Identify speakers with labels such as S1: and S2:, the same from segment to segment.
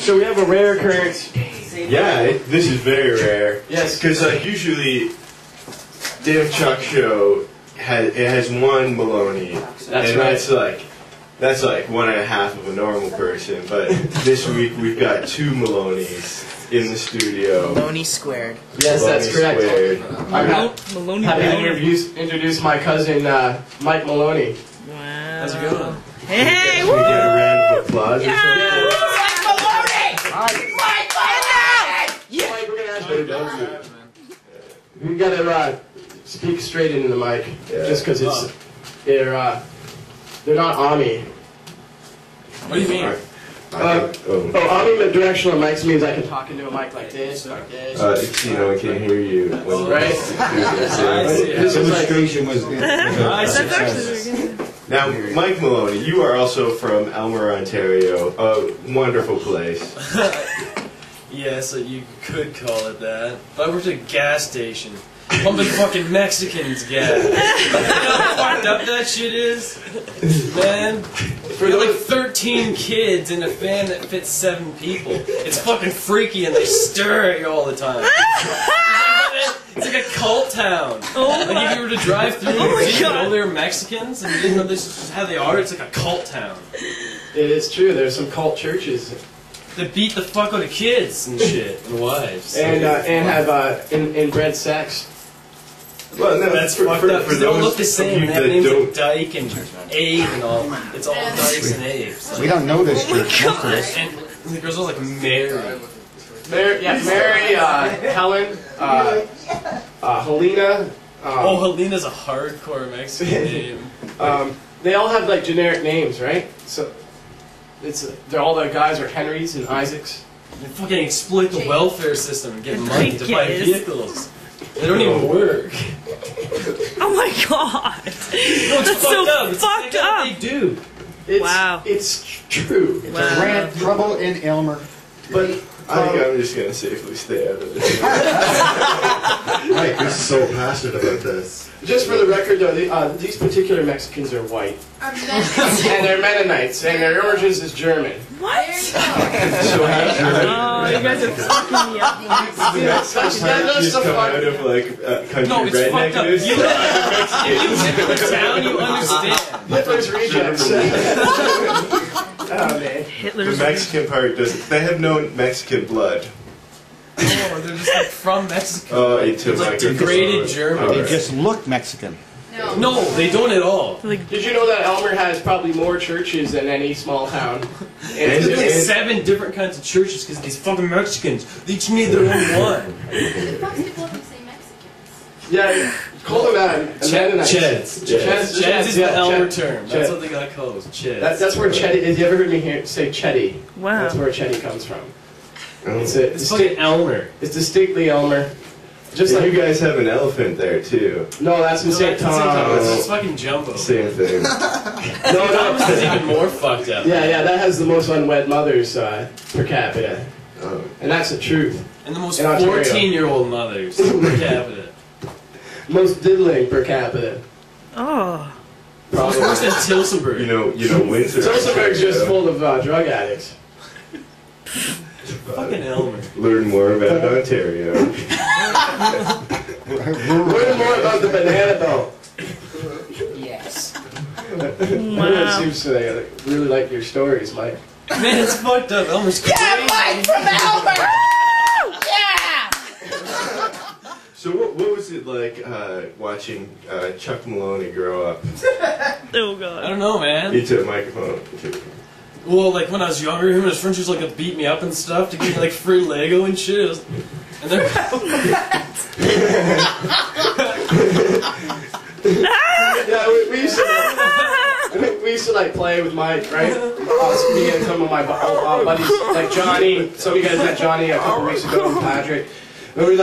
S1: So we have a rare occurrence.
S2: Yeah, this is very rare.
S1: Yes.
S2: Because usually, Day of Chuck show has one Maloney, that's like 1.5 of a normal person. But this week we've got 2 Malonies in the studio.
S3: Maloney squared.
S1: Yes,
S2: Maloney
S1: that's correct.
S2: Squared.
S1: I'm happy to introduce my cousin Mike Maloney.
S4: Wow.
S1: How's it going?
S4: Hey,
S2: Can we get a round of applause or something?
S1: Mike, we're gonna ask you to we gotta speak straight into the mic, just because they're not Ami.
S5: What do you mean?
S1: Ami directional mics means I can talk into a mic like this, like this.
S2: You know, I can hear you.
S1: Right?
S2: This illustration was
S4: that's actually good.
S2: Now, Mike Maloney, you are also from Elmer, Ontario, a wonderful place.
S5: Yeah, so you could call it that. But I worked at a gas station. Pumping fucking Mexicans gas. You know how fucked up that shit is? Man. For like 13 kids in a van that fits 7 people. It's fucking freaky and they stare at you all the time. It's like a cult town. Like if you were to drive through and you know they're Mexicans and you didn't know this is how they are, it's like a cult town.
S1: It is true, there's some cult churches.
S5: They beat the fuck out of kids and shit, and wives.
S1: And have inbred sex.
S2: Well, no,
S5: that's fucked up. They don't look the same. They have names like Dyke and Abe and all. It's all Dykes and Abes.
S6: We don't know this church.
S5: And the girls are like Mary.
S1: Mary, Helen, Helena.
S5: Helena's a hardcore Mexican name.
S1: They all have like generic names, right? So all the guys are Henrys and Isaacs.
S5: They fucking exploit the welfare system and get money to buy vehicles. They don't even work.
S4: Oh my god! That's so fucked up.
S5: They do.
S1: It's true.
S6: It's a rant, trouble in Elmer.
S1: But
S2: I think I'm just gonna safely stay out of this.
S7: Mike is so passionate about this.
S1: Just for the record, though, these particular Mexicans are white. And they're Mennonites, and their origins is German.
S4: What?
S1: So
S4: you guys are fucking me up.
S2: Just come out of like country redneck news.
S5: You live in the town, you understand.
S1: Hitler's rejects. Oh, man.
S2: The Mexican part doesn't. They have no Mexican blood.
S5: Oh, they're just like from Mexico.
S2: Oh,
S5: it's like degraded German.
S6: They just look Mexican.
S5: No, they don't at all.
S1: Did you know that Elmer has probably more churches than any small town?
S5: And there's 7 different kinds of churches because these fucking Mexicans, they each need their own one.
S1: Yeah, call them that.
S5: Cheds. Cheds is the Elmer term. That's what they got called. Cheds.
S1: That's where Chetty is. You ever heard me say Chetty?
S4: Wow.
S1: That's where Chetty comes from.
S5: It's fucking Elmer.
S1: It's distinctly Elmer.
S2: Just like you guys have an elephant there too.
S1: No, that's in St. Thomas.
S5: It's fucking Jumbo.
S2: Same thing.
S5: No, this is even more fucked up.
S1: Yeah, that has the most unwed mothers per capita.
S2: Oh.
S1: And that's the truth.
S5: And the most 14-year-old mothers per capita.
S1: Most diddling per capita.
S4: Oh.
S5: Probably worse than Tilsonburg.
S2: You know, Windsor.
S1: Tilsonburg's just full of drug addicts.
S5: Fucking Elmer.
S2: Learn more about Ontario.
S1: Learn more about the banana belt.
S3: Yes.
S1: Everyone seems to really like your stories, Mike.
S5: Man, it's fucked up. Elmer's crazy.
S3: Yeah, Mike from Elmer! Yeah!
S2: So what was it like watching Chuck Maloney grow up?
S4: Oh god.
S5: I don't know, man.
S2: You took a microphone.
S5: Well, like when I was younger, him and his friends used to like beat me up and stuff to give me like free Lego and shit. And they're
S1: yeah, we used to like play with Mike, right? Me and some of my buddies, like Johnny. Some of you guys met Johnny a couple weeks ago, and Patrick. And we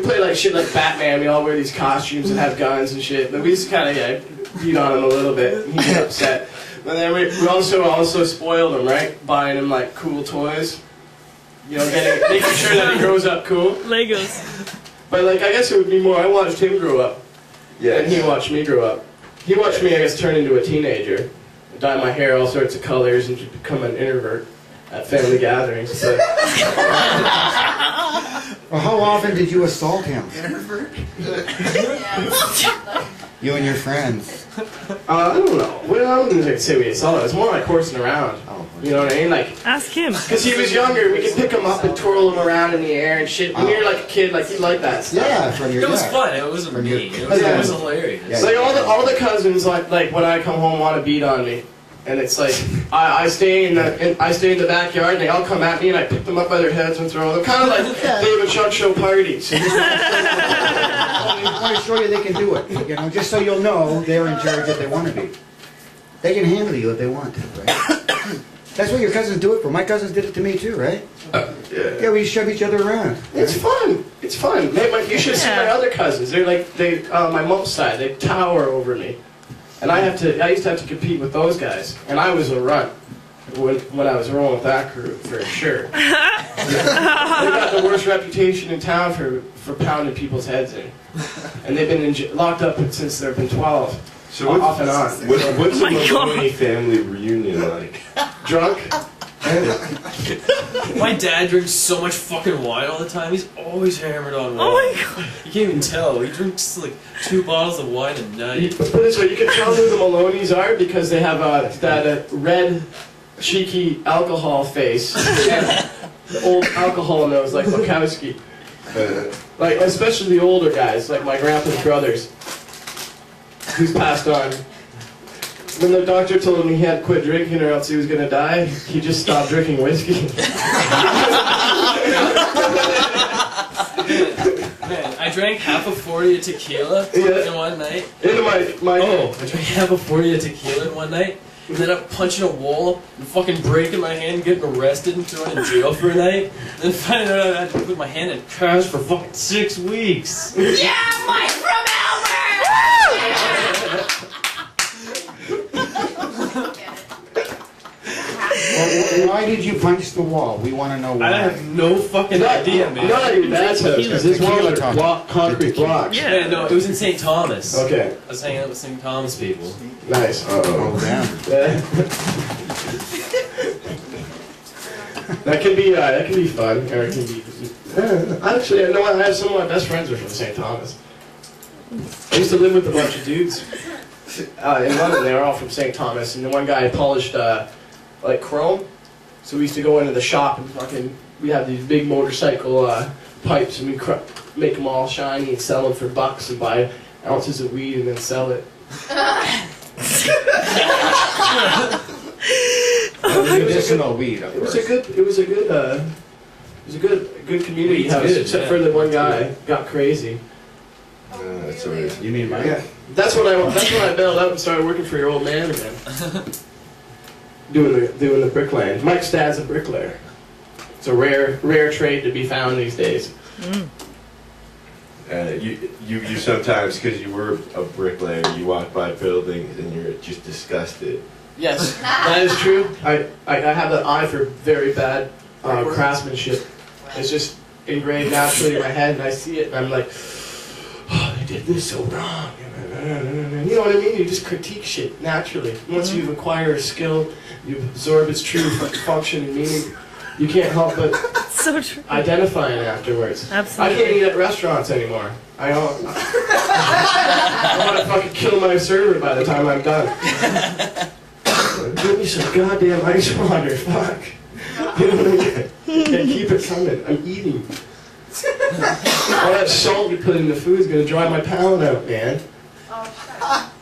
S1: play like shit like Batman. We all wear these costumes and have guns and shit. But we just kind of beat on him a little bit. He'd get upset. And then we also spoiled him, right? Buying him like cool toys. You know, making sure that he grows up cool.
S4: Legos.
S1: But like, I guess it would be more, I watched him grow up. Yeah. And he watched me grow up. He watched me, I guess, turn into a teenager. Dye my hair all sorts of colors and just become an introvert. at family gatherings. But,
S6: Well, how often did you assault him? You and your friends.
S1: I don't know. Well, I wouldn't say we assaulted. It was more like horsing around.
S6: Oh,
S1: You know what I mean? Like,
S4: Ask him.
S1: because he was younger, we could pick him up and twirl him around in the air and shit. When you're like a kid, like, you like that stuff.
S6: yeah, from your
S5: It was
S6: dad.
S5: fun. It wasn't
S6: From your-
S5: mean. It
S1: Yeah.
S5: was hilarious.
S6: Yeah.
S1: Like all the cousins like when I come home want to beat on me, and it's like I stay in the backyard and they all come at me and I pick them up by their heads and throw them, kind of like David Chuck show parties.
S6: I want to show you they can do it. You know, just so you'll know they're in charge if they want to be. They can handle you if they want to, right? That's what your cousins do it for. My cousins did it to me too, right? Yeah, we shove each other around.
S1: It's fun. It's fun. You should see my other cousins. They're like my mom's side. They tower over me, and I used to have to compete with those guys, and I was a runt when I was rolling with that crew for sure. They got the worst reputation in town for pounding people's heads in, and they've been locked up since they've been 12.
S2: So
S1: Off and on.
S2: What's
S4: Oh
S2: a
S4: my
S2: Maloney family reunion like?
S1: Drunk.
S5: My dad drinks so much fucking wine all the time. He's always hammered on wine.
S4: Oh my god.
S5: You can't even tell. He drinks like 2 bottles of wine a night.
S1: Put it this way, you can tell who the Maloneys are because they have that red, cheeky alcohol face and old alcohol nose like Bukowski. Like, especially the older guys, like my grandpa's brothers, who's passed on. When the doctor told him he had to quit drinking or else he was going to die, he just stopped drinking whiskey.
S5: Man, I drank half a 40 of tequila in one night.
S1: Into my
S5: I drank half a 40 of tequila in one night. And then I'm punching a wall and fucking breaking my hand, getting arrested and thrown in jail for a night. Then finding out I had to put my hand in cast for fucking 6 weeks.
S3: Yeah, Mike from Elmer!
S6: Well, why did you punch the wall? We want to know why.
S5: I have no fucking idea, man.
S1: Not at your dad's house, because his walls are concrete blocks.
S4: Yeah.
S5: Yeah, no, it was in St. Thomas.
S1: Okay,
S5: I was hanging out with St. Thomas people.
S1: nice.
S6: Oh, damn.
S1: That can be fun, or it can be. Actually, I know I have some of my best friends are from St. Thomas. I used to live with a bunch of dudes in London. They were all from St. Thomas, and the one guy polished like chrome. So we used to go into the shop and we had these big motorcycle pipes, and we make them all shiny and sell them for bucks, and buy ounces of weed and then sell it.
S6: Medicinal weed, of
S1: It was
S6: course.
S1: a good community house,
S5: good,
S1: except
S5: yeah.
S1: for the one guy got crazy.
S2: That's alright.
S6: You mean Mike?
S1: Yeah, that's when I bailed out and started working for your old man again. doing the bricklaying. Mike's dad's a bricklayer. It's a rare trade to be found these days.
S2: You sometimes, because you were a bricklayer, you walk by buildings and you're just disgusted.
S1: Yes, that is true. I have an eye for very bad craftsmanship. It's just engraved naturally in my head, and I see it, and I'm like, oh, they did this so wrong. You know what I mean? You just critique shit naturally. Once you acquire a skill, you absorb its true function and meaning. You can't help but
S4: So true.
S1: identify it afterwards.
S4: Absolutely.
S1: I can't eat at restaurants anymore. I want to fucking kill my server by the time I'm done. Give me some goddamn ice water, fuck. You know what I mean? And keep it coming. I'm eating. All that salt you put in the food is gonna dry my palate out, man.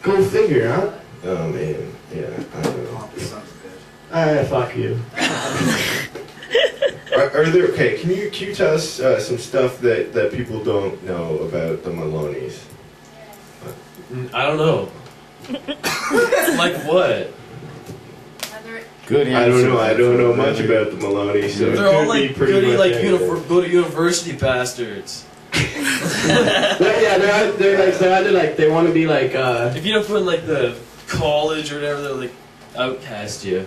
S1: Go figure, huh?
S2: Oh man, yeah, I don't know.
S1: Fuck you.
S2: Are there, okay, can you tell us some stuff that people don't know about the Maloneys?
S5: I don't know. Like what?
S6: Good
S2: I don't know much about the Maloneys, so
S5: They're
S2: it
S5: all
S2: could be
S5: like
S2: pretty
S5: goody,
S2: much
S5: like
S2: anything.
S5: go to university bastards.
S1: They're either like they want to be like
S5: If you don't put in like the college or whatever, they'll like outcast you.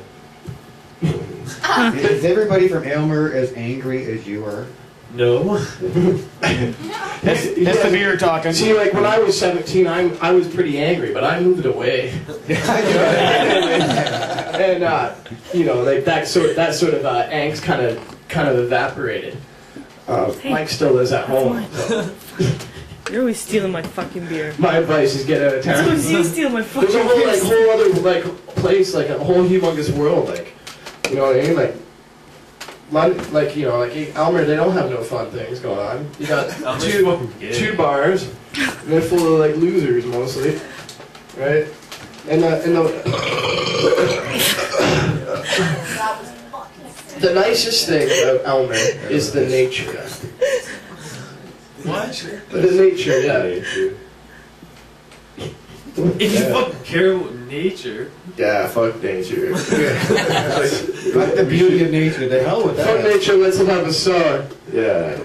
S6: Is everybody from Aylmer as angry as you are?
S5: No.
S6: That's the beer talking.
S1: See, like when I was 17, I was pretty angry, but I moved away. And and you know, like that sort of angst kind of evaporated. Mike still is at home. So.
S4: You're always stealing my fucking beer.
S1: My advice is get out of town.
S4: It's always you stealing my fucking
S1: There's a
S4: beer.
S1: whole other place, like a whole humongous world, like, you know what I mean, like you know, like Elmer, they don't have no fun things going on. You got two bars, and they're full of like losers mostly, right? And the nicest thing about Elmer is the nature.
S5: What?
S1: The nature, yeah.
S5: If you fucking care about nature.
S2: Yeah, fuck nature.
S6: Fuck the beauty of nature. The hell with that.
S1: Fuck nature, let's have a song.
S2: Yeah.